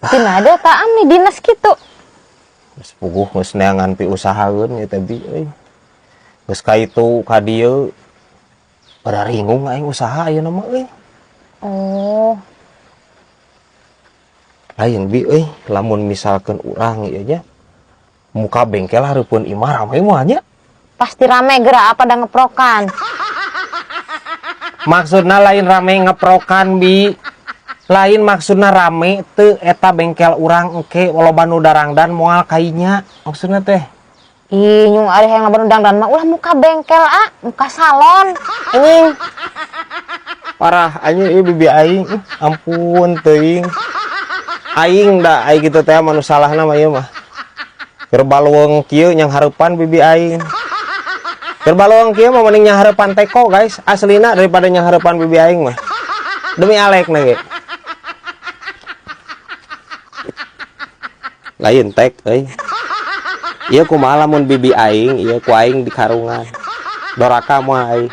Tina ada taam nih dinas gitu. Geus puguh geus neangan pi usahakeun eta bi euy. Geus ka itu ka dieu pada ringung aing usaha ayeuna mah euy. Oh, Lain bi euy, lamun misalkan urang ieu nya muka bengkel hareupeun imah rame moal nya. pasti rame gerak apa dah ngeprokan. Maksudna lain rame ngeprokan bi. Lain maksudna rame teu eta bengkel urang engke loba nu darangdan moal kainya. Maksudna teh Ih, nyung ari hayang laban udang dan mah ulah muka bengkel muka salon. Ini parah anjing ieu bibi aing. Ampun teuing. Aing da ai kitu teh manu salahna mah ieu mah. Keur baluweung kieu nyang hareupan bibi aing. Keur baluweung kieu mah mending nyang hareupan teko guys. Aslina daripada nyang hareupan bibi aing mah. Demi alekna ge. Lain tek euy. Ieu kumaha lamun bibi aing, ieu ku aing di karungan. Doraka moal ai.